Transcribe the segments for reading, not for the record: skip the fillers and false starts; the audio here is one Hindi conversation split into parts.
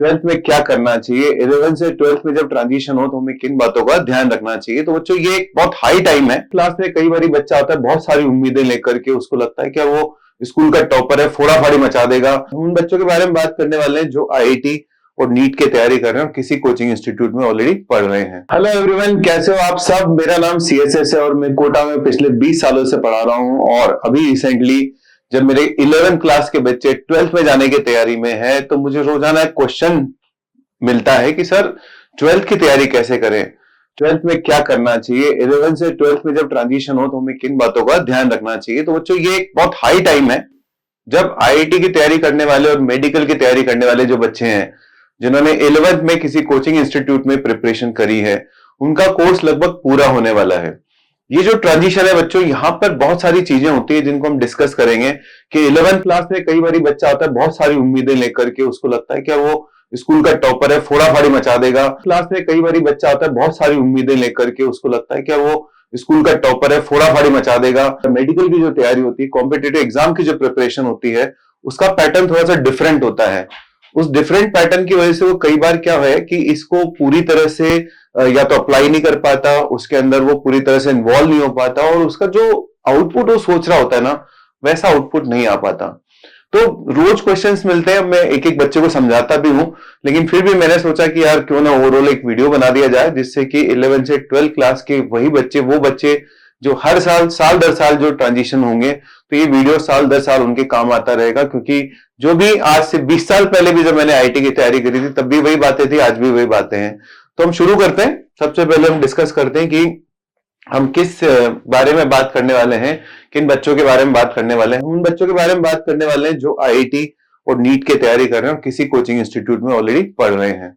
ट्वेल्थ में क्या करना चाहिए, 11 से 12th में जब ट्रांजिशन हो तो हमें किन बातों का ध्यान रखना चाहिए। तो बच्चों ये एक बहुत हाई टाइम है। क्लास में कई बार बच्चा आता है बहुत सारी उम्मीदें लेकर के, उसको लगता है कि वो स्कूल का टॉपर है, फोड़ा फाड़ी मचा देगा। हम उन बच्चों के बारे में बात करने वाले हैं जो आईआईटी और नीट की तैयारी कर रहे हैं और किसी कोचिंग इंस्टीट्यूट में ऑलरेडी पढ़ रहे हैं। हेलो एवरीवन, कैसे हो आप सब। मेरा नाम सीएसएस है और मैं कोटा में पिछले 20 सालों से पढ़ा रहा हूं। और अभी रिसेंटली जब मेरे 11th क्लास के बच्चे 12th में जाने की तैयारी में है तो मुझे रोजाना एक क्वेश्चन मिलता है कि सर 12th की तैयारी कैसे करें, 12th में क्या करना चाहिए, 11 से 12th में जब ट्रांजिशन हो तो हमें किन बातों का ध्यान रखना चाहिए। तो बच्चों ये एक बहुत हाई टाइम है जब आईआईटी की तैयारी करने वाले और मेडिकल की तैयारी करने वाले जो बच्चे हैं, जिन्होंने 11th में किसी कोचिंग इंस्टीट्यूट में प्रिपरेशन करी है, उनका कोर्स लगभग पूरा होने वाला है। ये जो ट्रांजिशन है बच्चों, यहाँ पर बहुत सारी चीजें होती है जिनको हम डिस्कस करेंगे कि 11th क्लास में कई बार बच्चा आता है बहुत सारी उम्मीदें लेकर के, उसको लगता है कि वो स्कूल का टॉपर है, फोड़ा फाड़ी मचा देगा। क्लास में कई बार बच्चा आता है बहुत सारी उम्मीदें लेकर के, उसको लगता है कि वो स्कूल का टॉपर है, फोड़ा फाड़ी मचा देगा। मेडिकल की जो तैयारी होती है, कॉम्पिटेटिव एग्जाम की जो प्रिपरेशन होती है, उसका पैटर्न थोड़ा सा डिफरेंट होता है। उस डिफरेंट पैटर्न की वजह से वो कई बार क्या है कि इसको पूरी तरह से या तो अप्लाई नहीं कर पाता, उसके अंदर वो पूरी तरह से इन्वॉल्व नहीं हो पाता और उसका जो आउटपुट वो सोच रहा होता है ना, वैसा आउटपुट नहीं आ पाता। तो रोज क्वेश्चंस मिलते हैं, मैं एक एक बच्चे को समझाता भी हूं, लेकिन फिर भी मैंने सोचा कि यार क्यों ना ओवरऑल एक वीडियो बना दिया जाए जिससे कि 11 से 12 क्लास के वही बच्चे, वो बच्चे जो हर साल दर साल जो ट्रांजिशन होंगे, तो ये वीडियो साल दर साल उनके काम आता रहेगा। क्योंकि जो भी आज से 20 साल पहले भी जब मैंने आईटी की तैयारी करी थी तब भी वही बातें थी, आज भी वही बातें हैं। तो हम शुरू करते हैं। सबसे पहले हम डिस्कस करते हैं कि हम किस बारे में बात करने वाले हैं, किन बच्चों के बारे में बात करने वाले हैं। उन बच्चों के बारे में बात करने वाले हैं जो आईआईटी और नीट की तैयारी कर रहे हैं और किसी कोचिंग इंस्टीट्यूट में ऑलरेडी पढ़ रहे हैं।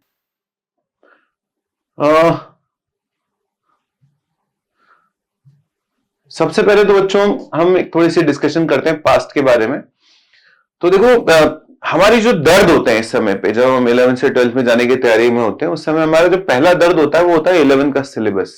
सबसे पहले तो बच्चों हम एक थोड़ी सी डिस्कशन करते हैं पास्ट के बारे में। तो देखो, हमारी जो दर्द होते हैं इस समय पे, जब हम 11 से 12 में जाने की तैयारी में होते हैं, उस समय हमारा जो पहला दर्द होता है वो होता है 11 का सिलेबस।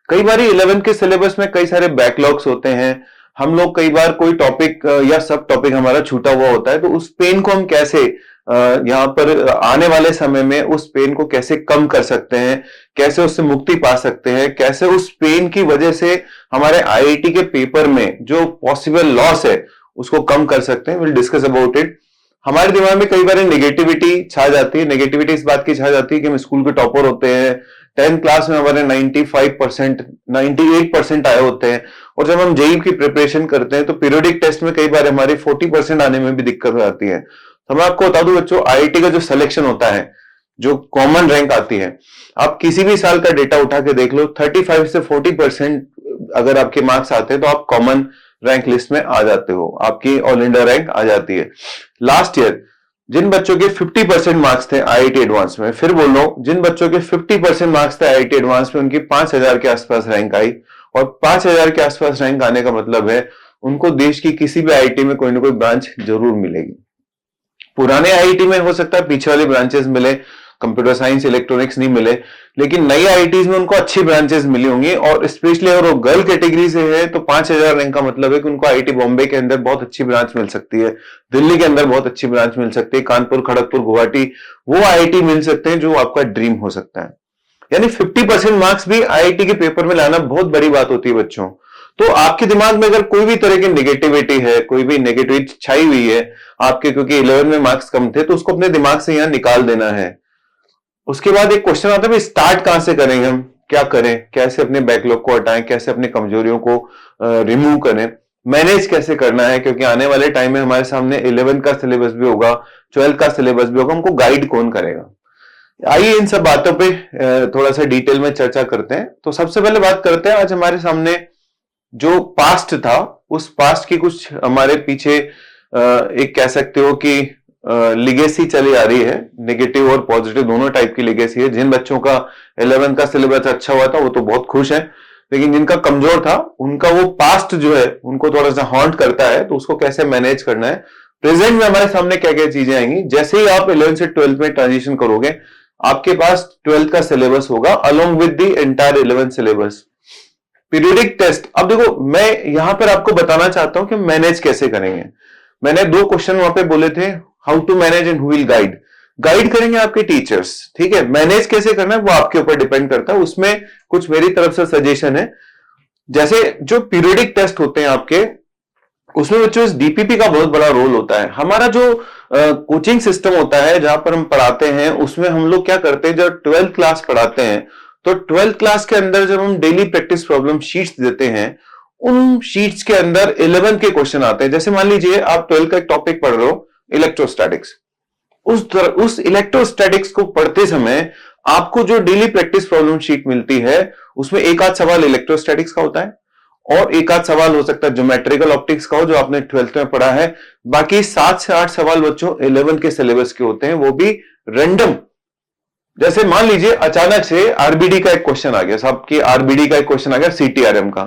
कई बार 11 के सिलेबस में कई सारे बैकलॉग्स होते हैं। हम लोग कई बार कोई टॉपिक या सब टॉपिक हमारा छूटा हुआ होता है, तो उस पेन को हम कैसे यहाँ पर आने वाले समय में उस पेन को कैसे कम कर सकते हैं, कैसे उससे मुक्ति पा सकते हैं, कैसे उस पेन की वजह से हमारे आईआईटी के पेपर में जो पॉसिबल लॉस है उसको कम कर सकते हैं। Will discuss about it. हमारे दिमाग में कई बार नेगेटिविटी छा जाती है। नेगेटिविटी इस बात की छा जाती है कि हम स्कूल के टॉपर होते हैं, 10th क्लास में हमारे 95%, 98% आए होते हैं, और जब हम जेईई की प्रिपरेशन करते हैं तो पीरियोडिक टेस्ट में कई बार हमारी 40% आने में भी दिक्कत हो जाती है। तो मैं आपको बता दूं बच्चों, आईआईटी का जो सिलेक्शन होता है, जो कॉमन रैंक आती है, आप किसी भी साल का डेटा उठा के देख लो, 35 से 40% अगर आपके मार्क्स आते हैं तो आप कॉमन रैंक लिस्ट में आ जाते हो, आपकी ऑल इंडिया रैंक आ जाती है। लास्ट ईयर जिन बच्चों के 50% मार्क्स थे आईआईटी एडवांस में, फिर बोल रहा हूं, जिन बच्चों के 50% मार्क्स थे आईआईटी एडवांस में, उनकी 5000 के आसपास रैंक आई। और 5000 के आसपास रैंक आने का मतलब है उनको देश की किसी भी आईआईटी में कोई ना कोई ब्रांच जरूर मिलेगी। पुराने आईआईटी में हो सकता है पीछे वाले ब्रांचेस मिले, कंप्यूटर साइंस इलेक्ट्रॉनिक्स नहीं मिले, लेकिन नई आईआईटीज में उनको अच्छी ब्रांचेस मिली होंगी। और स्पेशली अगर वो गर्ल कैटेगरी से है तो 5000 रैंक का मतलब है कि उनको आईआईटी बॉम्बे के अंदर बहुत अच्छी ब्रांच मिल सकती है, दिल्ली के अंदर बहुत अच्छी ब्रांच मिल सकती है, कानपुर, खड़गपुर, गुवाहाटी, वो आईआईटी मिल सकते हैं जो आपका ड्रीम हो सकता है। यानी 50% मार्क्स भी आईआईटी के पेपर में लाना बहुत बड़ी बात होती है बच्चों। तो आपके दिमाग में अगर कोई भी तरह की नेगेटिविटी है, कोई भी नेगेटिविटी छाई हुई है आपके, क्योंकि 11 में मार्क्स कम थे, तो उसको अपने दिमाग से यहां निकाल देना है। उसके बाद एक क्वेश्चन आता है, स्टार्ट कहां से करेंगे, हम क्या करें, कैसे अपने बैकलॉग को हटाएं, कैसे अपनी कमजोरियों को रिमूव करें, मैनेज कैसे करना है, क्योंकि आने वाले टाइम में हमारे सामने 11 का सिलेबस भी होगा, 12 का सिलेबस भी होगा, हमको गाइड कौन करेगा। आइए इन सब बातों पे थोड़ा सा डिटेल में चर्चा करते हैं। तो सबसे पहले बात करते हैं, आज हमारे सामने जो पास्ट था, उस पास्ट की कुछ हमारे पीछे एक कह सकते हो कि लिगेसी चली आ रही है। नेगेटिव और पॉजिटिव दोनों टाइप की लिगेसी है। जिन बच्चों का 11 का सिलेबस अच्छा हुआ था वो तो बहुत खुश हैं, लेकिन जिनका कमजोर था उनका वो पास्ट जो है उनको थोड़ा सा हॉन्ट करता है, तो उसको कैसे मैनेज करना है। प्रेजेंट में हमारे सामने क्या क्या चीजें आएंगी। जैसे ही आप 11 से 12 में ट्रांजिशन करोगे, आपके पास 12 का सिलेबस होगा along with the entire 11 syllabus. Periodic test, अब देखो मैं यहां पर आपको बताना चाहता हूं कि मैनेज कैसे करेंगे। मैंने 2 क्वेश्चन वहां पे बोले थे, how to manage and who will guide. Guide करेंगे आपके टीचर्स, ठीक है। मैनेज कैसे करना है वो आपके ऊपर डिपेंड करता है, उसमें कुछ मेरी तरफ से सजेशन है। जैसे जो पीरियडिक टेस्ट होते हैं आपके, उसमें बच्चों इस डीपीपी का बहुत बड़ा रोल होता है। हमारा जो कोचिंग सिस्टम होता है जहां पर हम पढ़ाते हैं, उसमें हम लोग क्या करते हैं, जब 12th क्लास पढ़ाते हैं तो 12th क्लास के अंदर जब हम डेली प्रैक्टिस प्रॉब्लम शीट्स देते हैं, उन शीट्स के अंदर 11 के क्वेश्चन आते हैं। जैसे मान लीजिए आप 12 का एक टॉपिक पढ़ रहे हो, इलेक्ट्रोस्टैटिक्स। उस इलेक्ट्रोस्टैटिक्स को पढ़ते समय आपको जो डेली प्रैक्टिस प्रॉब्लम शीट मिलती है, उसमें एक आध सवाल इलेक्ट्रोस्टैटिक्स का होता है और एक आध सवाल हो सकता है ज्योमेट्रिकल ऑप्टिक्स का हो, जो आपने 12th में पढ़ा है। बाकी 7 से 8 सवाल बच्चों 11 के सिलेबस के होते हैं, वो भी रैंडम। जैसे मान लीजिए अचानक से आरबीडी का एक क्वेश्चन आ गया, साहब की आरबीडी का एक क्वेश्चन आ गया सीटीआरएम का।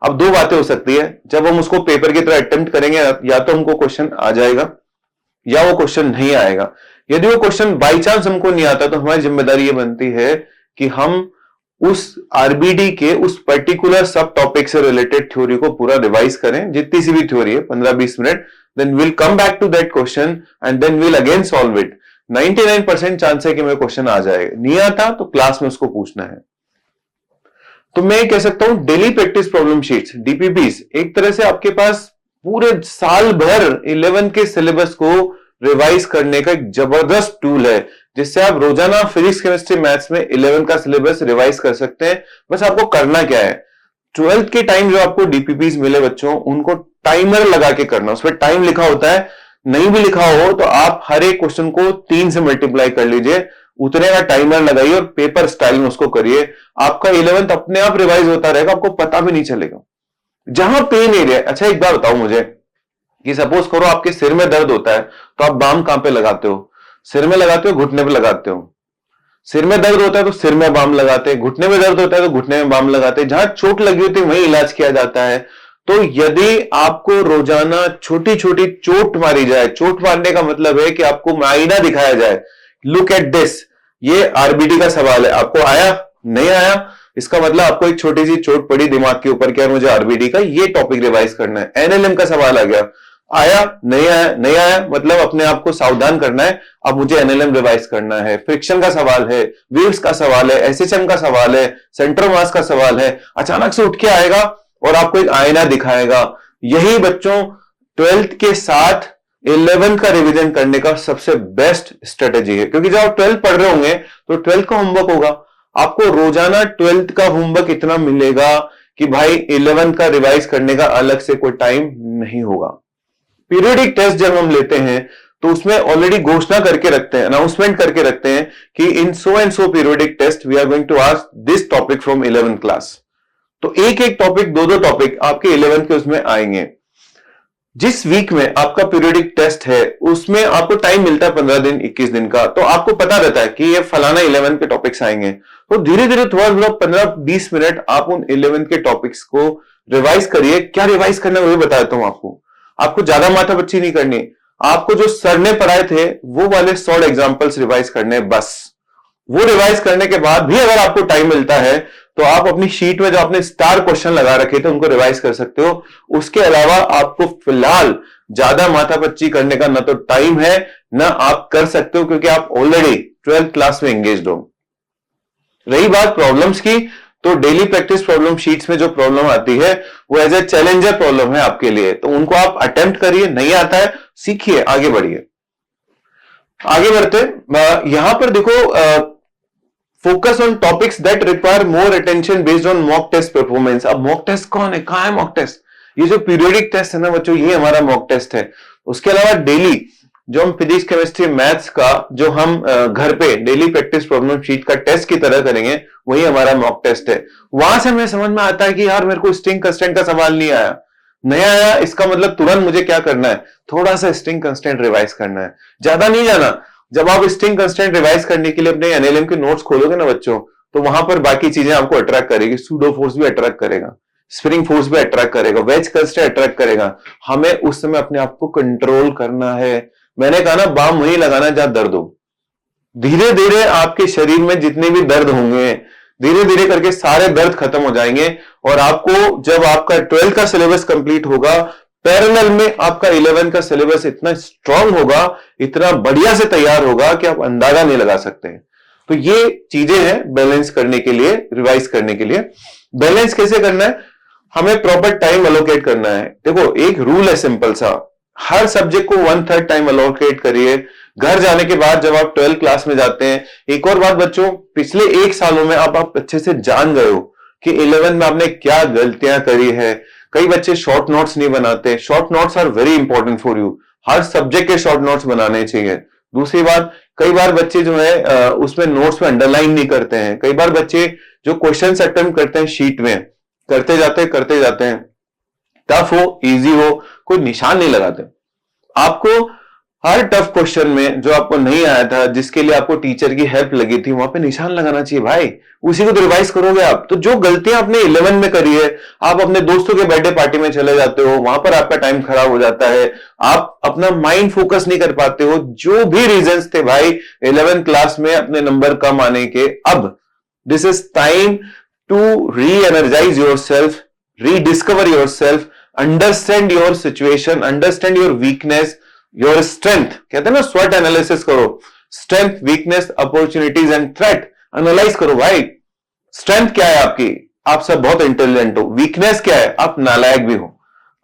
अब दो बातें हो सकती है, जब हम उसको पेपर की तरह अटेम्प्ट करेंगे, या तो हमको क्वेश्चन आ जाएगा या वो क्वेश्चन नहीं आएगा। यदि वो क्वेश्चन बाई चांस हमको नहीं आता, तो हमारी जिम्मेदारी ये बनती है कि हम उस आरबीडी के उस पर्टिकुलर सब टॉपिक से रिलेटेड थ्योरी को पूरा रिवाइज करें, जितनी सी भी थ्योरी है, 15-20 minute. Then will come back to that question and then will again solve it. 99% chance है कि मेरे क्वेश्चन आ जाएगा, नहीं आता तो क्लास में उसको पूछना है। तो मैं कह सकता हूं daily practice problem sheets, DPPs, एक तरह से आपके पास पूरे साल भर 11 के सिलेबस को रिवाइज करने का एक जबरदस्त टूल है, जिससे आप रोजाना फिजिक्स केमिस्ट्री मैथ्स में 11 का सिलेबस रिवाइज कर सकते हैं। बस आपको करना क्या है, 12th के टाइम जो आपको डीपीपीस मिले बच्चों, उनको टाइमर लगा के करना। उसमें टाइम लिखा होता है, नहीं भी लिखा हो तो आप हर एक क्वेश्चन को 3 से मल्टीप्लाई कर लीजिए, उतने का टाइमर लगाइए और पेपर स्टाइल में उसको करिए। आपका 11th अपने आप रिवाइज होता रहेगा, आपको पता भी नहीं चलेगा। जहां पेन एरिया, अच्छा एक बार बताओ मुझे कि सपोज करो आपके सिर में दर्द होता है, तो आप बाम कहां पे लगाते हो? सिर में लगाते हो, घुटने पे लगाते हो? सिर में दर्द होता है तो सिर में बाम लगाते हैं, घुटने में दर्द होता है तो घुटने में बाम लगाते हैं, जहां चोट लगी होती है वहीं इलाज किया जाता है। तो यदि आपको रोजाना छोटी छोटी चोट मारी जाए, चोट मारने का मतलब है कि आपको मायना दिखाया जाए, लुक एट दिस, ये आरबीडी का सवाल है, आपको आया नहीं आया, इसका मतलब आपको एक छोटी सी चोट पड़ी दिमाग के ऊपर, क्या मुझे आरबीडी का ये टॉपिक रिवाइज करना है। एनएलएम का सवाल आ गया, आया नहीं आया, नहीं आया मतलब अपने आप को सावधान करना है, अब मुझे एनएलएम रिवाइज करना है। फ्रिक्शन का सवाल है, वेव्स का सवाल है, एसएचएम का सवाल है, सेंटर मास का सवाल है। अचानक से उठ के आएगा और आपको एक आईना दिखाएगा। यही बच्चों 12th के साथ 11th का रिवीजन करने का सबसे बेस्ट स्ट्रेटेजी है, क्योंकि जब आप 12th पढ़ रहे होंगे तो 12th का होमवर्क होगा, आपको रोजाना 12th का होमवर्क इतना मिलेगा कि भाई 11th का रिवाइज करने का अलग से कोई टाइम नहीं होगा। पीरियडिक टेस्ट जब हम लेते हैं तो उसमें ऑलरेडी घोषणा करके रखते हैं, अनाउंसमेंट करके रखते हैं कि in so and so periodic test we are going to ask this topic from 11th class. तो एक एक टॉपिक, दो टॉपिक आपके 11th के उसमें आएंगे। जिस वीक में आपका पीरियडिक टेस्ट है उसमें आपको टाइम मिलता है 15 दिन 21 दिन का, तो आपको पता रहता है कि ये फलाना 11 के टॉपिक्स आएंगे। तो धीरे धीरे थोड़ा 15-20 मिनट आप उन 11 के टॉपिक्स को रिवाइज करिए। क्या रिवाइज करना है वो भी बताता हूं आपको ज्यादा माथापच्ची नहीं करनी, आपको जो सर ने पढ़ाए थे वो वाले शॉर्ट एग्जांपल्स रिवाइज करने बस। वो रिवाइज करने के बाद भी अगर आपको टाइम मिलता है तो आप अपनी शीट में जो आपने स्टार क्वेश्चन लगा रखे थे उनको रिवाइज कर सकते हो। उसके अलावा आपको फिलहाल ज्यादा माथापच्ची करने का ना तो टाइम है ना आप कर सकते हो, क्योंकि आप ऑलरेडी 12th क्लास में एंगेज्ड हो। रही बात प्रॉब्लम्स की, तो डेली प्रैक्टिस प्रॉब्लम शीट्स में जो प्रॉब्लम आती है वो एज ए चैलेंजर प्रॉब्लम है आपके लिए, तो उनको आप अटेम्प्ट करिए, नहीं आता है सीखिए, आगे बढ़िए। आगे बढ़ते यहां पर देखो, focus on topics that require more attention based on mock test performance. अब मॉक टेस्ट कौन है, कहां है मॉक टेस्ट? ये जो पीरियडिक टेस्ट है ना बच्चों, ये हमारा मॉक टेस्ट है। उसके अलावा डेली जो हम फिजिक्स केमिस्ट्री मैथ्स का जो हम घर पे डेली प्रैक्टिस प्रॉब्लम शीट का टेस्ट की तरह करेंगे, वही हमारा मॉक टेस्ट है। वहां से हमें समझ में आता है कि यार मेरे को स्ट्रिंग कंस्ट्रेंट का सवाल नहीं आया, नहीं आया, इसका मतलब तुरंत मुझे क्या करना है, थोड़ा सा स्ट्रिंग कंस्ट्रेंट रिवाइज करना है, ज्यादा नहीं जाना। जब आप स्ट्रिंग कंस्ट्रेंट रिवाइज करने के लिए अपने एनएलएम के नोट्स खोलोगे ना बच्चों, तो वहां पर बाकी चीजें आपको अट्रैक्ट करेगी। सूडो फोर्स भी अट्रैक्ट करेगा, स्प्रिंग फोर्स भी अट्रैक्ट करेगा, वेज कंस्ट्रेंट अट्रैक्ट करेगा। हमें उस समय अपने आप को कंट्रोल करना है। मैंने कहा ना, बाम वहीं लगाना जहां दर्द हो। धीरे धीरे आपके शरीर में जितने भी दर्द होंगे, धीरे धीरे करके सारे दर्द खत्म हो जाएंगे, और आपको जब आपका 12th का सिलेबस कंप्लीट होगा, पैरेलल में आपका 11 का सिलेबस इतना स्ट्रांग होगा, इतना बढ़िया से तैयार होगा कि आप अंदाजा नहीं लगा सकते। तो ये चीजें हैं बैलेंस करने के लिए, रिवाइज करने के लिए। बैलेंस कैसे करना है? हमें प्रॉपर टाइम अलोकेट करना है। देखो एक रूल है सिंपल सा, हर सब्जेक्ट को 1/3 टाइम अलोकेट करिए। घर जाने के बाद जब आप 12th क्लास में जाते हैं, एक और बात बच्चों, पिछले 1 सालों में आप अच्छे से जान गए हो कि 11 में आपने क्या गलतियां करी है। कई बच्चे शॉर्ट नोट्स नहीं बनाते। Short notes are very important for you. हर सब्जेक्ट के शॉर्ट नोट्स बनाने चाहिए। दूसरी बात, कई बार बच्चे जो है उसमें नोट्स में अंडरलाइन नहीं करते हैं। कई बार बच्चे जो क्वेश्चन अटेम्प्ट करते हैं शीट में, करते जाते हैं, टफ हो इजी हो, कोई निशान नहीं लगाते। आपको हर टफ क्वेश्चन में जो आपको नहीं आया था, जिसके लिए आपको टीचर की हेल्प लगी थी, वहां पे निशान लगाना चाहिए भाई। उसी को तो रिवाइज करोगे आप। तो जो गलतियां आपने 11 में करी है, आप अपने दोस्तों के बर्थडे पार्टी में चले जाते हो, वहां पर आपका टाइम खराब हो जाता है, आप अपना माइंड फोकस नहीं कर पाते हो, जो भी रीजंस थे भाई 11 क्लास में अपने नंबर कम आने के, अब this is time to re energise yourself, rediscover yourself, understand your situation, understand your weakness, your strength. कहते हैं ना स्वॉट एनालिसिस करो, strength, weakness, opportunities and threat analyse करो भाई। स्ट्रेंथ क्या है आपकी? आप सब बहुत इंटेलिजेंट हो। वीकनेस क्या है? आप नालायक भी हो,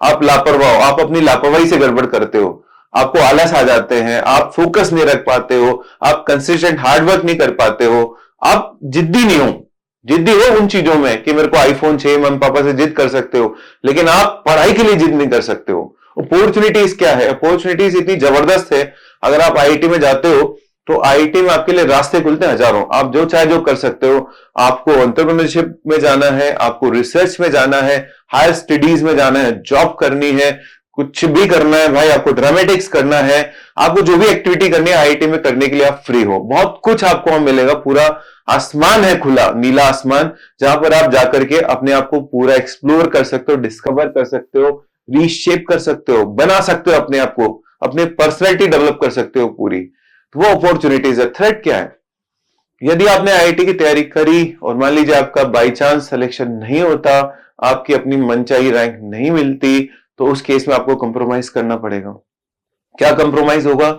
आप लापरवाह हो, आप अपनी लापरवाही से गड़बड़ करते हो, आपको आलस आ जाते हैं, आप फोकस नहीं रख पाते हो, आप कंसिस्टेंट हार्डवर्क नहीं कर पाते हो, आप जिद्दी नहीं हो। जिद्दी हो उन चीजों में कि मेरे को आईफोन चाहिए, मम्मी पापा से जिद कर सकते हो, लेकिन आप पढ़ाई के लिए जिद नहीं कर सकते हो। अपॉर्चुनिटीज क्या है? अपॉर्चुनिटीज इतनी जबरदस्त है। अगर आप आईआईटी में जाते हो तो आईआईटी में आपके लिए रास्ते खुलते हैं हजारों। आप जो चाहे जो कर सकते हो। आपको एंटरप्रेन्योरशिप में जाना है, आपको रिसर्च में जाना है, हायर स्टडीज में जाना है, जॉब करनी है, कुछ भी करना है भाई, आपको ड्रामेटिक्स करना है, आपको जो भी एक्टिविटी करनी है आईआईटी में करने के लिए आप फ्री हो। बहुत कुछ आपको वहां मिलेगा। पूरा आसमान है खुला, नीला आसमान, जहां पर आप जाकर के अपने आप को पूरा एक्सप्लोर कर सकते हो, डिस्कवर कर सकते हो, रीशेप कर सकते हो, बना सकते हो अपने आप को, अपने पर्सनैलिटी डेवलप कर सकते हो पूरी। तो वो अपॉर्चुनिटीज है। थ्रेट क्या है? यदि आपने आईआईटी की तैयारी करी और मान लीजिए आपका बाई चांस सिलेक्शन नहीं होता, आपकी अपनी मनचाही रैंक नहीं मिलती, तो उस केस में आपको कंप्रोमाइज करना पड़ेगा। क्या कंप्रोमाइज होगा?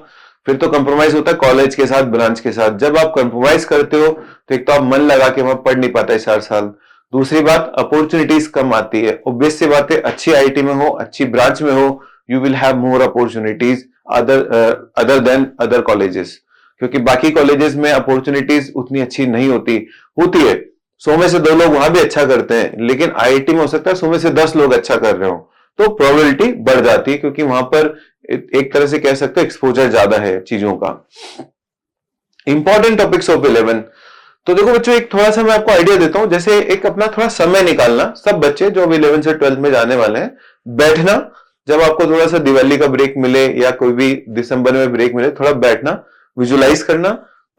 फिर तो कंप्रोमाइज होता है कॉलेज के साथ, ब्रांच के साथ। जब आप कंप्रोमाइज करते हो तो एक तो आप मन लगा के वहां पढ़ नहीं पाते 4 साल। दूसरी बात, अपॉर्चुनिटीज कम आती है। ऑब्वियस सी बात है, अच्छी आईआईटी में हो, अच्छी ब्रांच में हो, you will have more opportunities other than other colleges. क्योंकि बाकी कॉलेजेस में अपॉर्चुनिटीज उतनी अच्छी नहीं होती। होती है 100 में से 2 लोग वहां भी अच्छा करते हैं, लेकिन आईआईटी में हो सकता है 100 में से 10 लोग अच्छा कर रहे हो, तो प्रोबेबिलिटी बढ़ जाती है, क्योंकि वहां पर एक तरह से कह सकते हो एक्सपोजर ज्यादा है चीजों का। Important topics of 11। तो देखो बच्चों, एक थोड़ा सा मैं आपको आइडिया देता हूं। जैसे एक अपना थोड़ा समय निकालना, सब बच्चे जो 11 से 12 में जाने वाले हैं, बैठना, जब आपको थोड़ा सा दिवाली का ब्रेक मिले या कोई भी दिसंबर में ब्रेक मिले, थोड़ा बैठना, विजुलाइज करना।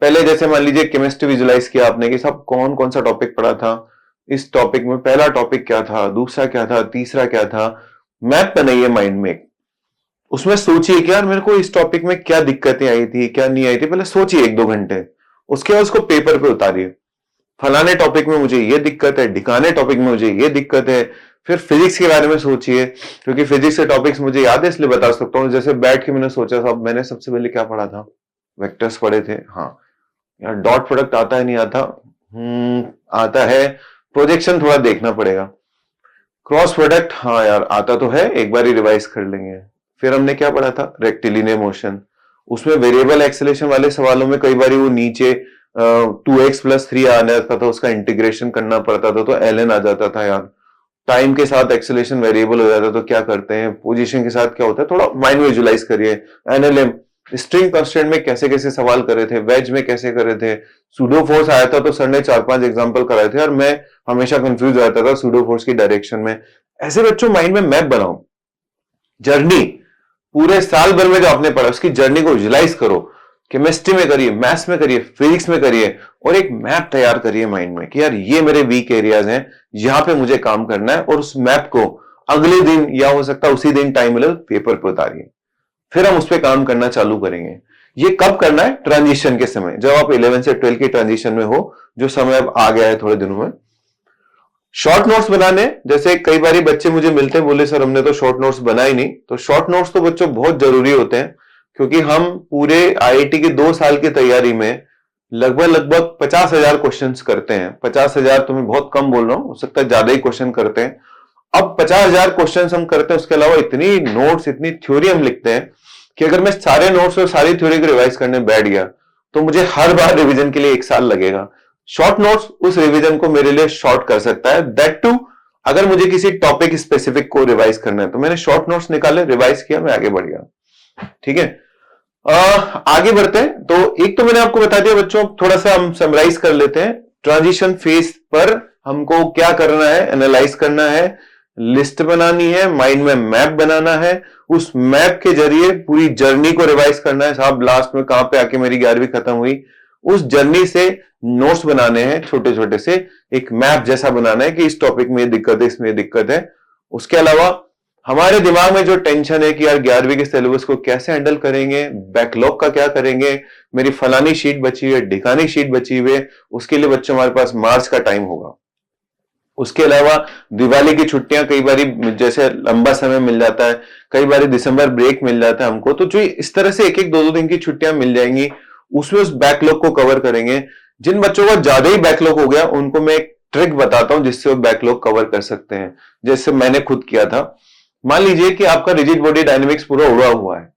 पहले जैसे मान लीजिए केमिस्ट्री विजुलाइज किया आपने कि सब कौन कौन सा टॉपिक पढ़ा था, इस टॉपिक में पहला टॉपिक क्या था, दूसरा क्या था, तीसरा क्या था। मैप बनाइए माइंड में, उसमें सोचिए कि यार मेरे को इस टॉपिक में क्या दिक्कतें आई थी, क्या नहीं आई थी। पहले सोचिए 1-2 घंटे, उसके बाद उसको पेपर पे उतारिए। फलाने टॉपिक में मुझे ये दिक्कत है, ढिकाने टॉपिक में मुझे ये दिक्कत है। फिर फिजिक्स के बारे में सोचिए, क्योंकि फिजिक्स के टॉपिक्स मुझे याद है इसलिए बता सकता हूँ। जैसे बैठ के मैंने सोचा था, मैंने सबसे पहले क्या पढ़ा था, वेक्टर्स पढ़े थे। हाँ यार, डॉट प्रोडक्ट आता है नहीं आता? आता है। प्रोजेक्शन थोड़ा देखना पड़ेगा। क्रॉस प्रोडक्ट, हाँ यार आता तो है, एक बार ही रिवाइज कर लेंगे। फिर हमने क्या पढ़ा था, रेक्टिलिनियर मोशन। उसमें वेरिएबल एक्सेलेरेशन वाले सवालों में कई बार वो नीचे 2x+3 आ जाता था, उसका इंटीग्रेशन करना पड़ता था, तो ln आ जाता था यार। टाइम के साथ एक्सेलेरेशन वेरिएबल हो जाता, तो क्या करते हैं, पोजीशन के साथ क्या होता है, थोड़ा माइंड में विजुलाइज करिए। एनएलएम, स्ट्रिंग कांस्टेंट में कैसे कैसे सवाल करे थे, वेज में कैसे करे थे। सूडो फोर्स आया था तो सर ने 4-5 एग्जांपल कराए थे, और मैं हमेशा कंफ्यूज रहता था सूडो फोर्स की डायरेक्शन में। ऐसे बच्चों माइंड में मैप बनाओ, जर्नी पूरे साल भर में जो आपने पढ़ा उसकी जर्नी को विजुलाइज करो। केमिस्ट्री में करिए, मैथ्स में करिए, फिजिक्स में करिए, और एक मैप तैयार करिए माइंड में कि यार ये मेरे वीक एरियाज हैं, यहां पे मुझे काम करना है। और उस मैप को अगले दिन या हो सकता है उसी दिन टाइम मिले पेपर पे उतारिए। फिर हम उस पर काम करना चालू करेंगे। ये कब करना है? ट्रांजिशन के समय, जब आप 11 से 12 के ट्रांजिशन में हो, जो समय अब आ गया है थोड़े दिनों में। शॉर्ट नोट्स बनाने, जैसे कई बार बच्चे मुझे मिलते हैं, बोले सर हमने तो शॉर्ट नोट्स बनाए नहीं। तो शॉर्ट नोट्स तो बच्चों बहुत जरूरी होते हैं, क्योंकि हम पूरे आईआईटी की 2 साल की तैयारी में लगभग 50,000 क्वेश्चन करते हैं। 50,000 तो मैं बहुत कम बोल रहा हूं, हो सकता है ज्यादा ही क्वेश्चन करते हैं। अब 50,000 क्वेश्चन हम करते हैं, उसके अलावा इतनी नोट्स, इतनी थ्योरी हम लिखते हैं कि अगर मैं सारे नोट्स और सारी थ्योरी को रिवाइज करने बैठ गया तो मुझे हर बार रिवीजन के लिए 1 साल लगेगा। शॉर्ट नोट्स उस रिवीजन को मेरे लिए शॉर्ट कर सकता है, दैट टू अगर मुझे किसी टॉपिक स्पेसिफिक को रिवाइज करना है तो मैंने शॉर्ट नोट्स निकाले, रिवाइज किया, मैं आगे बढ़ गया। ठीक है, आगे बढ़ते हैं। तो एक तो मैंने आपको बता दिया बच्चों, थोड़ा सा हम समराइज कर लेते हैं। ट्रांजिशन फेज पर हमको क्या करना है, एनालाइज करना है, लिस्ट बनानी है, माइंड में मैप बनाना है, उस मैप के जरिए पूरी जर्नी को रिवाइज करना है। साहब लास्ट में कहां पे आके मेरी 11वीं खत्म हुई, उस जर्नी से नोट्स बनाने हैं छोटे छोटे से, एक मैप जैसा बनाना है कि इस टॉपिक में ये दिक्कत है, इसमें ये दिक्कत है। उसके अलावा हमारे दिमाग में जो टेंशन है कि यार 11वीं के सिलेबस को कैसे हैंडल करेंगे, बैकलॉग का क्या करेंगे, मेरी फलानी शीट बची हुई है, ढिकानी शीट बची हुई है, उसके लिए बच्चों हमारे पास मार्च का टाइम होगा। उसके अलावा दिवाली की छुट्टियां कई बार जैसे लंबा समय मिल जाता है, कई बार दिसंबर ब्रेक मिल जाता है हमको, तो जो इस तरह से एक एक दो दो दिन की छुट्टियां मिल जाएंगी, उसमें उस बैकलॉग को कवर करेंगे। जिन बच्चों का ज्यादा ही बैकलॉग हो गया उनको मैं एक ट्रिक बताता हूं जिससे वो बैकलॉग कवर कर सकते हैं, जैसे मैंने खुद किया था। मान लीजिए कि आपका रिजिड बॉडी डायनेमिक्स पूरा उड़ा हुआ है,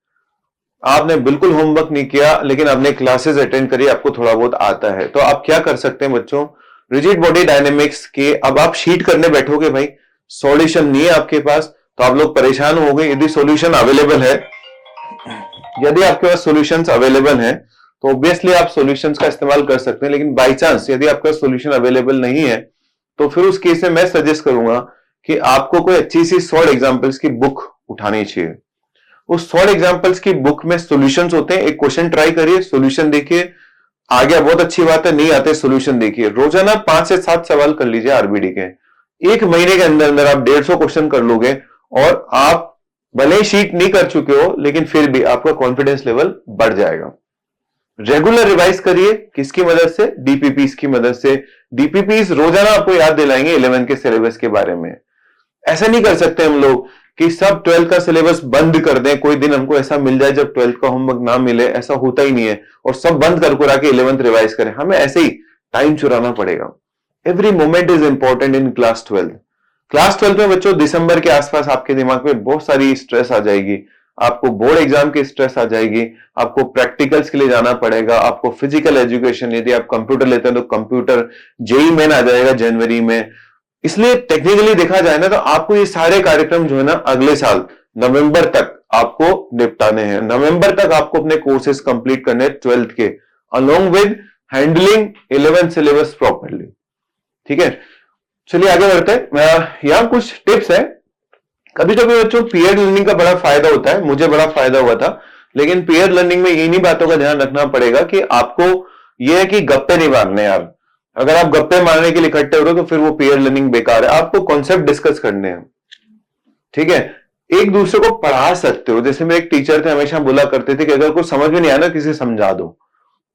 आपने बिल्कुल होमवर्क नहीं किया लेकिन आपने क्लासेस अटेंड करी, आपको थोड़ा बहुत आता है, तो आप क्या कर सकते हैं बच्चों, रिजिड बॉडी डायनेमिक्स के अब आप शीट करने बैठोगे, भाई सॉल्यूशन नहीं है आपके पास तो आप लोग परेशान हो गए। यदि सॉल्यूशन अवेलेबल है, यदि आपके पास सॉल्यूशंस अवेलेबल हैं तो ऑब्वियसली आप सॉल्यूशंस का इस्तेमाल कर सकते हैं, लेकिन बाई चांस यदि आपका सॉल्यूशन अवेलेबल नहीं है तो फिर उस केस में मैं सजेस्ट करूंगा कि आपको कोई अच्छी सी सॉल्व एग्जांपल्स की बुक उठानी चाहिए। उस सॉल्व एग्जांपल्स की बुक में सॉल्यूशंस होते हैं, एक क्वेश्चन ट्राई करिए, सॉल्यूशन देखिए, आ गया बहुत अच्छी बात है, नहीं आते सॉल्यूशन देखिए। रोजाना 5 से 7 सवाल कर लीजिए आरबीडी के, 1 महीने के अंदर अंदर आप 150 क्वेश्चन कर लोगे और आप भले ही शीट नहीं कर चुके हो लेकिन फिर भी आपका कॉन्फिडेंस लेवल बढ़ जाएगा। रेगुलर रिवाइज करिए, किसकी मदद से, डीपीपीस की मदद से। डीपीपीस रोजाना आपको याद दिलाएंगे 11 के सिलेबस के बारे में। ऐसा नहीं कर सकते हम लोग कि सब 12 का सिलेबस बंद कर दें, कोई दिन हमको ऐसा मिल जाए जब 12 का होमवर्क ना मिले, ऐसा होता ही नहीं है, और सब बंद कर कुरा के 11th रिवाइज करें। हमें ऐसे ही टाइम चुराना पड़ेगा। Every moment is important in class 12। Class 12 में बच्चों दिसंबर के आसपास आपके दिमाग में बहुत सारी स्ट्रेस आ जाएगी, आपको बोर्ड एग्जाम की स्ट्रेस आ जाएगी, आपको प्रैक्टिकल्स के लिए जाना पड़ेगा, आपको फिजिकल एजुकेशन, यदि आप कंप्यूटर लेते हैं तो कंप्यूटर, जेई मेन आ जाएगा जनवरी में। इसलिए टेक्निकली देखा जाए ना तो आपको ये सारे कार्यक्रम जो है ना अगले साल नवंबर तक आपको निपटाने हैं। नवंबर तक आपको अपने कोर्सेज कंप्लीट करने हैं 12th के, along with handling 11th syllabus properly. ठीक है, चलिए आगे बढ़ते हैं। यहां कुछ टिप्स है। कभी कभी बच्चों पीयर लर्निंग का बड़ा फायदा होता है, मुझे बड़ा फायदा हुआ था, लेकिन पीयर लर्निंग में इन्हीं बातों का ध्यान रखना पड़ेगा कि आपको यह है कि गप्पे नहीं मारने यार। अगर आप गप्पे मारने के लिए इकट्ठे हो रहे हो तो फिर वो पीयर लर्निंग बेकार है। आपको कॉन्सेप्ट डिस्कस करने हैं, ठीक है, एक दूसरे को पढ़ा सकते हो। जैसे मेरे एक टीचर थे, हमेशा बोला करते थे कि अगर कुछ समझ में नहीं आया ना किसी समझा दो।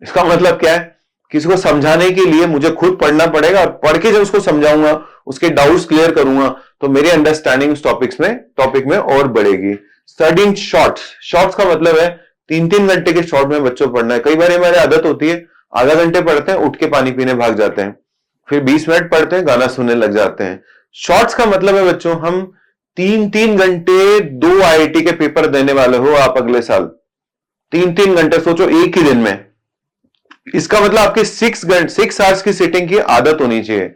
इसका मतलब क्या है, किसी को समझाने के लिए मुझे खुद पढ़ना पड़ेगा, और पढ़ के जब उसको समझाऊंगा, उसके डाउट्स क्लियर करूंगा तो मेरी अंडरस्टैंडिंग उस टॉपिक में और बढ़ेगी। स्टडिंग शॉर्ट्स का मतलब है 3-3 घंटे के शॉर्ट में बच्चों पढ़ना है। कई बार हमारी आदत होती है आधा घंटे पढ़ते हैं, उठ के पानी पीने भाग जाते हैं, फिर 20 मिनट पढ़ते हैं, गाना सुनने लग जाते हैं। शॉर्ट्स का मतलब है बच्चों हम 3-3 घंटे 2 आईआईटी के पेपर देने वाले हो आप अगले साल। 3-3 घंटे सोचो एक ही दिन में, इसका मतलब आपकी 6 आवर्स की सिटिंग की आदत होनी चाहिए।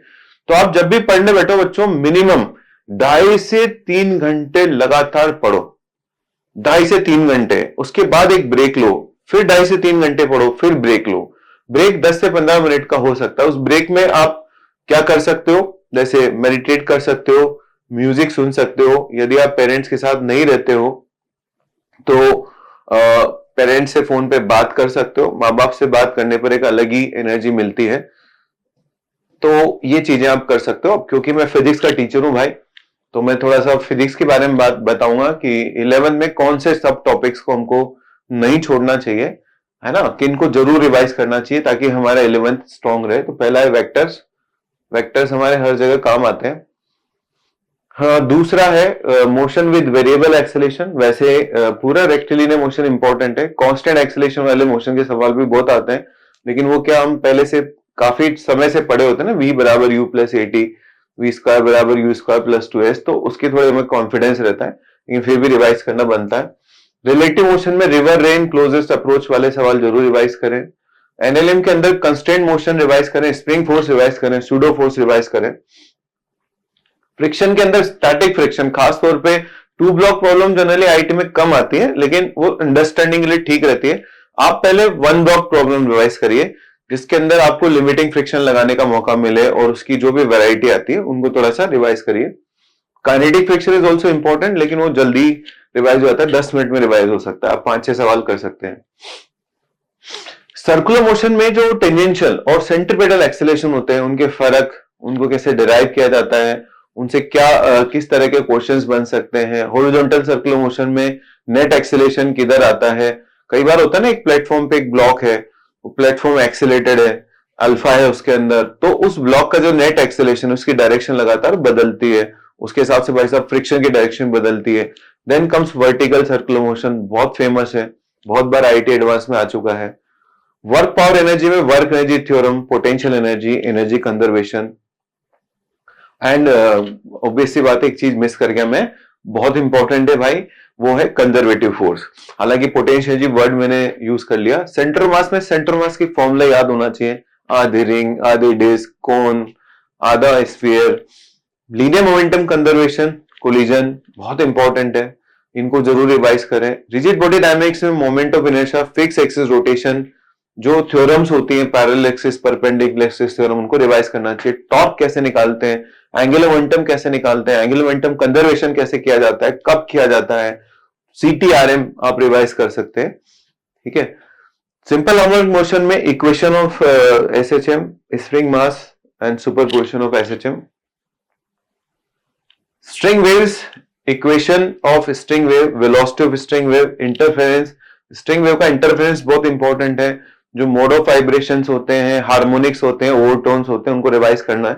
तो आप जब भी पढ़ने बैठो बच्चों मिनिमम 2.5 से 3 घंटे लगातार पढ़ो, 2.5 से 3 घंटे, उसके बाद एक ब्रेक लो, फिर 2.5 से 3 घंटे पढ़ो, फिर ब्रेक लो। ब्रेक 10 से 15 मिनट का हो सकता है। उस ब्रेक में आप क्या कर सकते हो, जैसे मेडिटेट कर सकते हो, म्यूजिक सुन सकते हो। यदि आप पेरेंट्स के साथ नहीं रहते हो तो पेरेंट्स से फोन पे बात कर सकते हो। माँ बाप से बात करने पर एक अलग ही एनर्जी मिलती है, तो ये चीजें आप कर सकते हो। क्योंकि मैं फिजिक्स का टीचर हूं भाई, तो मैं थोड़ा सा फिजिक्स के बारे में बात बताऊंगा कि 11 में कौन से सब टॉपिक्स को हमको नहीं छोड़ना चाहिए, है ना, किनको जरूर रिवाइज करना चाहिए ताकि हमारा 11th स्ट्रॉन्ग रहे। तो पहला है वेक्टर्स, वेक्टर्स हमारे हर जगह काम आते हैं। हाँ, दूसरा है मोशन विद वेरिएबल एक्सेलेरेशन। वैसे पूरा रेक्टिलिनियर मोशन इंपॉर्टेंट है, कांस्टेंट एक्सेलेरेशन वाले मोशन के सवाल भी बहुत आते हैं, लेकिन वो क्या हम पहले से काफी समय से पढ़े होते हैं ना, v बराबर u plus at, v square बराबर यू स्क्वायर प्लस 2s, तो उसके थोड़े हमें कॉन्फिडेंस रहता है, लेकिन फिर भी रिवाइज करना बनता है। रिलेटिव मोशन में रिवर रेन क्लोजेस्ट अप्रोच वाले सवाल जरूर रिवाइज करें। एनएलएम के अंदर कंस्टेंट मोशन रिवाइज करें, स्प्रिंग फोर्स रिवाइज करें, सूडो फोर्स रिवाइज करें। फ्रिक्शन के अंदर स्टैटिक फ्रिक्शन, खासतौर पे two block problem generally IIT में कम आती है, लेकिन वो अंडरस्टैंडिंग के लिए ठीक रहती है। आप पहले वन ब्लॉक प्रॉब्लम रिवाइज करिए, जिसके अंदर आपको लिमिटिंग फ्रिक्शन लगाने का मौका मिले, और उसकी जो भी वैरायटी आती है उनको थोड़ा सा रिवाइज करिए। Kinetic friction is also important, लेकिन वो जल्दी रिवाइज हो जाता है, 10 मिनट में रिवाइज हो सकता है, आप 5-6 सवाल कर सकते हैं। सर्कुलर मोशन में जो टेंजेंशियल और सेंट्रीपेटल एक्सेलेरेशन होते हैं, उनके फर्क, उनको कैसे डिराइव किया जाता है, उनसे क्या किस तरह के क्वेश्चंस बन सकते हैं। हॉरिजॉन्टल सर्कुलर मोशन में नेट एक्सेलेरेशन किधर आता है, कई बार होता है ना, एक प्लेटफॉर्म पे एक ब्लॉक है, वो प्लेटफॉर्म एक्सेलेटेड है, अल्फा है उसके अंदर, तो उस ब्लॉक का जो नेट एक्सेलेरेशन, उसकी डायरेक्शन लगातार बदलती है, उसके हिसाब से भाई साहब फ्रिक्शन की डायरेक्शन बदलती है। Then comes vertical circular motion, बहुत फेमस है, बहुत बार आईटी एडवांस में आ चुका है। वर्क पावर एनर्जी में work energy theorem, potential energy, energy conservation, and obviously बात है, एक चीज मिस कर गया मैं, बहुत इंपॉर्टेंट है भाई, वो है कंजर्वेटिव फोर्स। हालांकि पोटेंशियल एनर्जी वर्ड मैंने यूज कर लिया। सेंटर मास में सेंटर मास की फॉर्मूला याद होना चाहिए, आधी रिंग, आधी डिस्क, कोन, आधा sphere. Linear momentum conservation, collision, बहुत इंपॉर्टेंट है, इनको जरूर रिवाइज करें। रिजिड बॉडी डायनेमिक्स में moment of inertia, fix axis rotation, जो थ्योरम्स होती हैं, parallel axis, perpendicular axis theorem, उनको रिवाइज करना चाहिए। टॉर्क कैसे निकालते हैं, एंगुलर मोमेंटम कैसे निकालते हैं, एंगुलर मोमेंटम कंजर्वेशन कैसे किया जाता है, कब किया जाता है, सीटीआरएम आप रिवाइज कर सकते हैं, ठीक है। सिंपल हार्मोनिक मोशन में equation of SHM, spring mass and superposition of SHM. String waves, equation of string wave, velocity of string wave, interference, string wave का इंटरफेरेंस बहुत इंपॉर्टेंट है, जो मोड ऑफ वाइब्रेशंस होते हैं, हार्मोनिक्स होते हैं, ओवरटोन्स होते हैं, उनको रिवाइज करना है,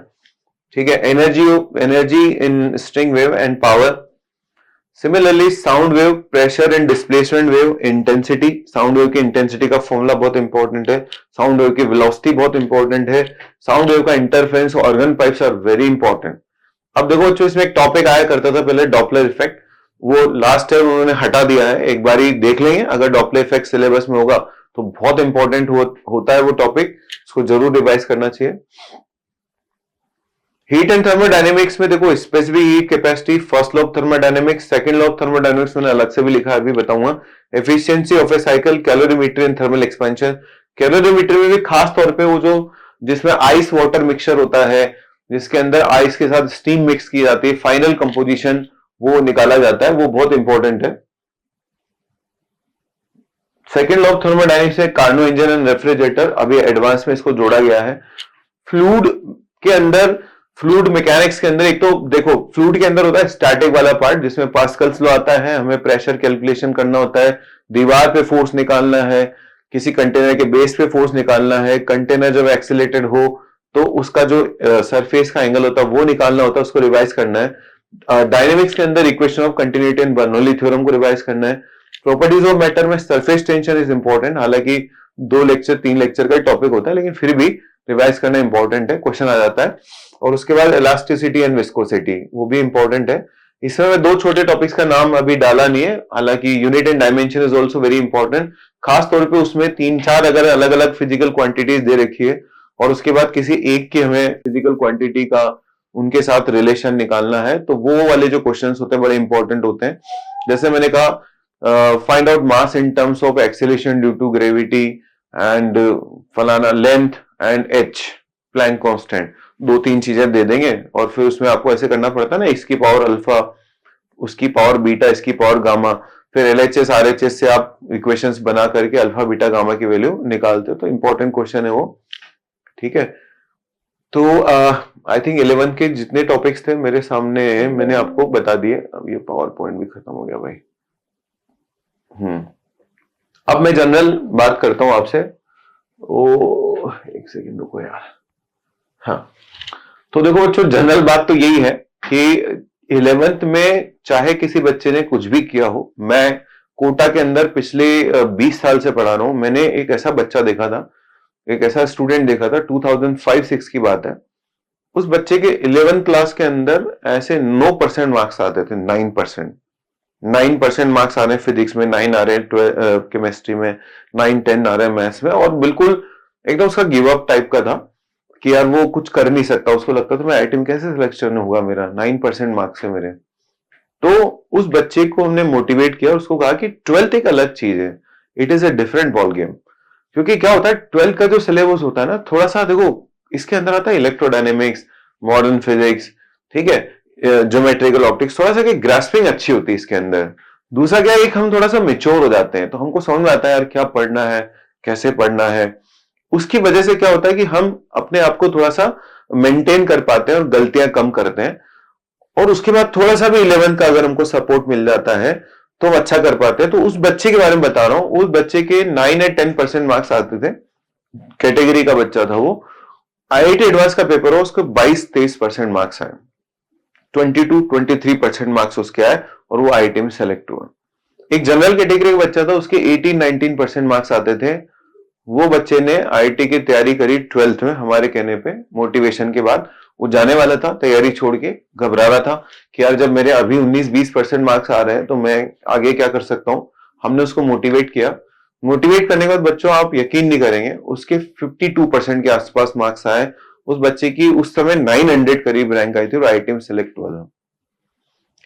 ठीक है। Energy in string wave and power. Similarly sound wave, pressure and displacement wave, intensity, sound wave की इंटेंसिटी का फॉर्मूला बहुत इंपॉर्टेंट है, साउंड वेव की वेलोसिटी बहुत इंपॉर्टेंट है, साउंड वेव का interference, organ pipes are very important. अब देखो बच्चों, इसमें एक टॉपिक आया करता था पहले, डॉपलर इफेक्ट, वो लास्ट टाइम उन्होंने हटा दिया है, एक बारी देख लेंगे, अगर डॉपलर इफेक्ट सिलेबस में होगा तो बहुत इंपॉर्टेंट होता है वो टॉपिक, इसको जरूर रिवाइज करना चाहिए। हीट एंड थर्मोडायनेमिक्स में देखो, specific heat capacity, first law of thermodynamics, second law of thermodynamics मैंने अलग से भी लिखा है, अभी बताऊंगा। Efficiency of A cycle, calorimetry and thermal expansion. Calorimetry में भी खास तौर पे वो जो जिसमें आइस वाटर मिक्सचर होता है, जिसके अंदर आइस के साथ स्टीम मिक्स की जाती है, फाइनल कंपोजिशन वो निकाला जाता है, वो बहुत इंपॉर्टेंट है। सेकेंड लॉ ऑफ थर्मोडायनेमिक्स है कार्नो इंजन एंड रेफ्रिजरेटर, अभी एडवांस में इसको जोड़ा गया है। फ्लूइड के अंदर, फ्लूइड मैकेनिक्स के अंदर, एक तो देखो फ्लूइड के अंदर होता है स्टैटिक वाला पार्ट, जिसमें पास्कल्स लॉ आता है, हमें प्रेशर कैलकुलेशन करना होता है, दीवार पे फोर्स निकालना है, किसी कंटेनर के बेस पे फोर्स निकालना है, कंटेनर जब एक्सीलेटेड हो तो उसका जो सरफेस का एंगल होता है वो निकालना होता है, उसको रिवाइज करना है। डायनेमिक्स के अंदर equation of continuity and Bernoulli theorem को रिवाइज करना है। प्रॉपर्टीज ऑफ मैटर में सरफेस टेंशन इज इंपॉर्टेंट, हालांकि 2 लेक्चर 3 लेक्चर का टॉपिक होता है, लेकिन फिर भी रिवाइज करना इंपॉर्टेंट है, क्वेश्चन आ जाता है। और उसके बाद इलास्टिसिटी एंड विस्कोसिटी, वो भी इंपॉर्टेंट है। इसमें मैं 2 छोटे टॉपिक्स का नाम अभी डाला नहीं है, हालांकि unit and dimension is also very important, खास तौर पे उसमें 3-4 अगर अलग अलग फिजिकल क्वांटिटीज दे रखी है, और उसके बाद किसी एक की हमें फिजिकल क्वांटिटी का उनके साथ रिलेशन निकालना है, तो वो वाले जो क्वेश्चंस होते हैं बड़े इंपॉर्टेंट होते हैं। जैसे मैंने कहा, find out mass in terms of acceleration due to gravity and फलाना length and H, Planck constant, 2-3 चीजें दे देंगे, और फिर उसमें आपको ऐसे करना पड़ता है ना, इसकी पावर अल्फा, उसकी पावर बीटा, इसकी पावर गामा, फिर एलएचएस आरएचएस से आप इक्वेशंस बना करके अल्फा बीटा गामा की वैल्यू निकालते हो, तो इंपॉर्टेंट क्वेश्चन है वो, ठीक है। तो आई थिंक 11 के जितने टॉपिक्स थे मेरे सामने मैंने आपको बता दिए। अब ये पावर पॉइंट भी खत्म हो गया भाई। अब मैं जनरल बात करता हूं आपसे। ओ एक सेकंड रुको यार। हाँ, तो देखो बच्चों, जनरल बात तो यही है कि 11th में चाहे किसी बच्चे ने कुछ भी किया हो, मैं कोटा के अंदर पिछले 20 साल से पढ़ा रहा हूं। मैंने एक ऐसा बच्चा देखा था, एक ऐसा स्टूडेंट देखा था, 2005-6 की बात है। उस बच्चे के 11th क्लास के अंदर ऐसे 9% मार्क्स आते थे, 9%। 9% मार्क्स आ रहे हैं फिजिक्स में, 9 आ रहे हैं केमिस्ट्री में, 9-10 आ रहे हैं मैथ्स में, और बिल्कुल एकदम उसका गिव अप टाइप का था कि यार वो कुछ कर नहीं सकता। उसको लगता था मैं आईआईटी में कैसे सिलेक्शन होगा मेरा, 9% मार्क्स है मेरे। तो उस बच्चे को हमने मोटिवेट किया और उसको कहा कि 12th एक अलग चीज है, it is a different ball game. क्योंकि क्या होता है, 12th का जो सिलेबस होता है ना, थोड़ा सा देखो, इसके अंदर आता है इलेक्ट्रोडायनेमिक्स, मॉडर्न फिजिक्स, ठीक है, ज्योमेट्रिकल ऑप्टिक्स, थोड़ा सा ग्रास्पिंग अच्छी होती है इसके अंदर। दूसरा क्या है, एक हम थोड़ा सा मेच्योर हो जाते हैं, तो हमको समझ में आता है यार क्या पढ़ना है, कैसे पढ़ना है। उसकी वजह से क्या होता है कि हम अपने आप को थोड़ा सा मेंटेन कर पाते हैं और गलतियां कम करते हैं। और उसके बाद थोड़ा सा भी 11th का अगर हमको सपोर्ट मिल जाता है तो हम अच्छा कर पाते हैं। तो उस बच्चे के बारे में बता रहा हूं, उस बच्चे के 9 या 10% मार्क्स आते थे, कैटेगरी का बच्चा था वो। आईआईटी एडवांस का पेपर हो, उसको 22-23% मार्क्स आए, 22-23% मार्क्स उसके आए और वो आईआईटी में सेलेक्ट हुआ। एक जनरल कैटेगरी का बच्चा था, उसके 18-19% मार्क्स आते थे। वो बच्चे ने आईआईटी की तैयारी करी 12th में हमारे कहने पे, मोटिवेशन के बाद। वो जाने वाला था, तैयारी छोड़ के घबरा रहा था कि यार जब मेरे अभी 19-20% मार्क्स आ रहे हैं तो मैं आगे क्या कर सकता हूं। हमने उसको मोटिवेट किया। मोटिवेट करने के बाद बच्चों, आप यकीन नहीं करेंगे, उसके 52% के आसपास मार्क्स आए। उस बच्चे की उस समय 900 करीब रैंक आई थी और आईआईटी में सिलेक्ट हुआ था।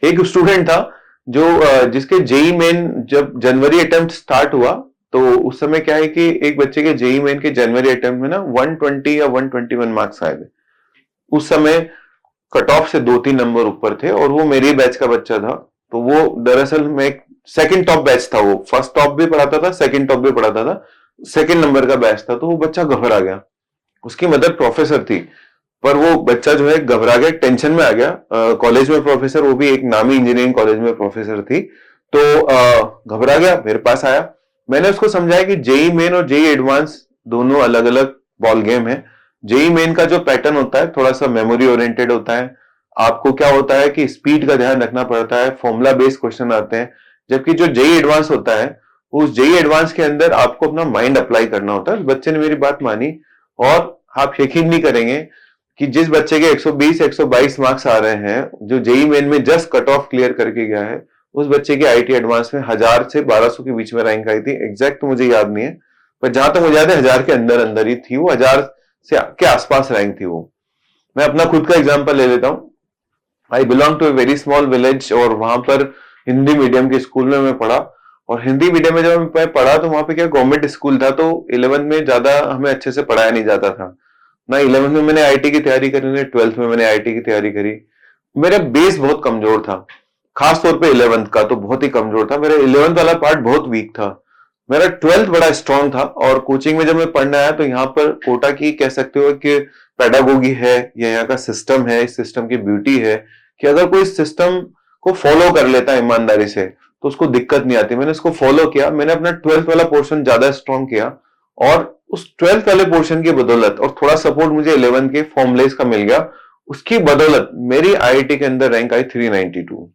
एक स्टूडेंट था जो जिसके जेई मेन जब जनवरी अटेम्प्ट स्टार्ट हुआ, तो उस समय क्या है कि एक बच्चे के जेई मेन के जनवरी अटेम्प्ट में ना 120 या 121 मार्क्स आए थे। उस समय कट ऑफ से 2-3 नंबर ऊपर थे और वो मेरे बैच का बच्चा था। तो वो दरअसल में सेकंड टॉप बैच था, वो फर्स्ट टॉप भी पढ़ाता था, सेकंड टॉप भी पढ़ाता था, सेकंड नंबर का बैच था। तो वो बच्चा घबरा गया। उसकी मदर प्रोफेसर थी, पर वो बच्चा जो है घबरा गया, टेंशन में आ गया। कॉलेज में प्रोफेसर, वो भी एक नामी इंजीनियरिंग कॉलेज में प्रोफेसर थी। तो घबरा गया, मेरे पास आया। मैंने उसको समझाया कि जेई मेन और जेई एडवांस दोनों अलग अलग बॉल गेम है। जेई मेन का जो पैटर्न होता है थोड़ा सा मेमोरी ओरिएंटेड होता है। आपको क्या होता है कि स्पीड का ध्यान रखना पड़ता है, फॉर्मूला बेस्ड क्वेश्चन आते हैं। जबकि जो जेई एडवांस होता है, उस जेई एडवांस के अंदर आपको अपना माइंड अप्लाई करना होता है। बच्चे ने मेरी बात मानी और आप यकीन नहीं करेंगे कि जिस बच्चे के 120-122 मार्क्स आ रहे हैं, जो जेई मेन में जस्ट कट ऑफ क्लियर करके गया है, उस बच्चे की आईआईटी एडवांस में 1000 से 1200 के बीच में रैंक आई थी। एग्जैक्ट तो मुझे याद नहीं है, पर जहां तक मुझे याद है 1000 के अंदर अंदर ही थी वो, 1000 से के आसपास रैंक थी वो। मैं अपना खुद का एग्जाम्पल ले लेता हूँ। I belong to a very small village और वहां पर हिंदी मीडियम के स्कूल में मैं पढ़ा। और हिंदी मीडियम में जब मैं पढ़ा तो वहां पे क्या गवर्नमेंट स्कूल था, तो 11th में ज्यादा हमें अच्छे से पढ़ाया नहीं जाता था ना। 11th में मैंने आईआईटी की तैयारी करी, ना 12th में मैंने आईआईटी की तैयारी करी। मेरा बेस बहुत कमजोर था, खास तौर पे 11th का तो बहुत ही कमजोर था। मेरा 11th वाला पार्ट बहुत वीक था। मेरा 12th बड़ा स्ट्रांग था। और कोचिंग में जब मैं पढ़ने आया तो यहाँ पर कोटा की कह सकते हो कि पेडागोगी है, या यहाँ का सिस्टम है, इस सिस्टम की ब्यूटी है कि अगर कोई सिस्टम को फॉलो कर लेता है ईमानदारी से तो उसको दिक्कत नहीं आती। मैंने इसको फॉलो किया, मैंने अपना 12th वाला पोर्शन ज्यादा स्ट्रांग किया और उस 12th वाले पोर्शन की बदौलत और थोड़ा सपोर्ट मुझे 11th के फॉर्मुलेस का मिल गया, उसकी बदौलत मेरी आईआईटी के अंदर रैंक आई 392।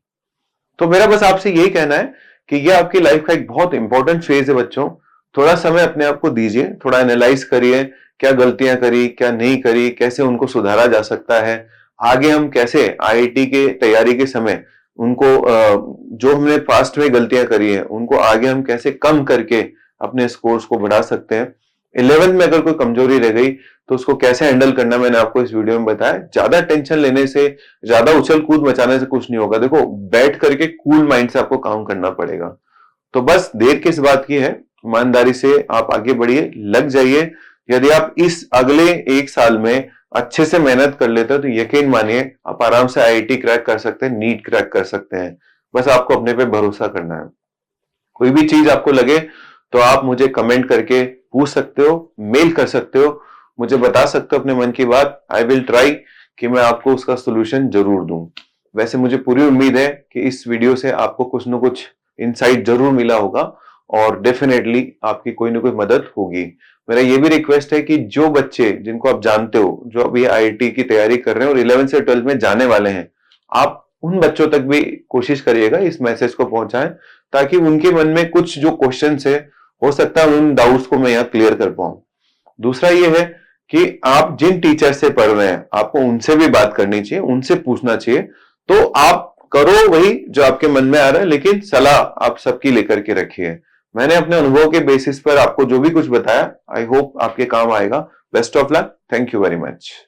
तो मेरा बस आपसे यही कहना है कि ये आपकी लाइफ का एक बहुत इंपॉर्टेंट फेज है बच्चों। थोड़ा समय अपने आप को दीजिए, थोड़ा एनालाइज करिए, क्या गलतियां करी, क्या नहीं करी, कैसे उनको सुधारा जा सकता है। आगे हम कैसे आईआईटी के तैयारी के समय उनको जो हमने पास्ट में गलतियां करी है उनको आगे हम कैसे कम करके अपने स्कोर्स को बढ़ा सकते हैं। 11th में अगर कोई कमजोरी रह गई तो उसको कैसे हैंडल करना मैंने आपको इस वीडियो में बताया। ज्यादा टेंशन लेने से, ज्यादा उछल कूद मचाने से कुछ नहीं होगा। देखो, बैठ करके कूल माइंड से आपको काम करना पड़ेगा। तो बस देर किस बात की है, ईमानदारी से आप आगे बढ़िए, लग जाइए। यदि आप इस अगले 1 साल में अच्छे से मेहनत कर लेते हो तो यकीन मानिए आप आराम से आईआईटी क्रैक कर सकते हैं, नीट क्रैक कर सकते हैं। बस आपको अपने पे भरोसा करना है। कोई भी चीज आपको लगे तो आप मुझे कमेंट करके पूछ सकते हो, मेल कर सकते हो, मुझे बता सकते हो अपने मन की बात। आई विल ट्राई कि मैं आपको उसका सोल्यूशन जरूर दूं। वैसे मुझे पूरी उम्मीद है कि इस वीडियो से आपको कुछ न कुछ इंसाइट जरूर मिला होगा और डेफिनेटली आपकी कोई ना कोई मदद होगी। मेरा ये भी रिक्वेस्ट है कि जो बच्चे जिनको आप जानते हो, जो अभी आईआईटी की तैयारी कर रहे हैं और 11th से 12th में जाने वाले हैं, आप उन बच्चों तक भी कोशिश करिएगा इस मैसेज को पहुंचाएं, ताकि उनके मन में कुछ जो क्वेश्चंस है, हो सकता है उन डाउट्स को मैं यहाँ क्लियर कर पाऊं। दूसरा ये है कि आप जिन टीचर से पढ़ रहे हैं, आपको उनसे भी बात करनी चाहिए, उनसे पूछना चाहिए। तो आप करो वही जो आपके मन में आ रहा है, लेकिन सलाह आप सबकी लेकर के रखिए। मैंने अपने अनुभव के बेसिस पर आपको जो भी कुछ बताया, आई होप आपके काम आएगा। Best of luck. Thank you very much.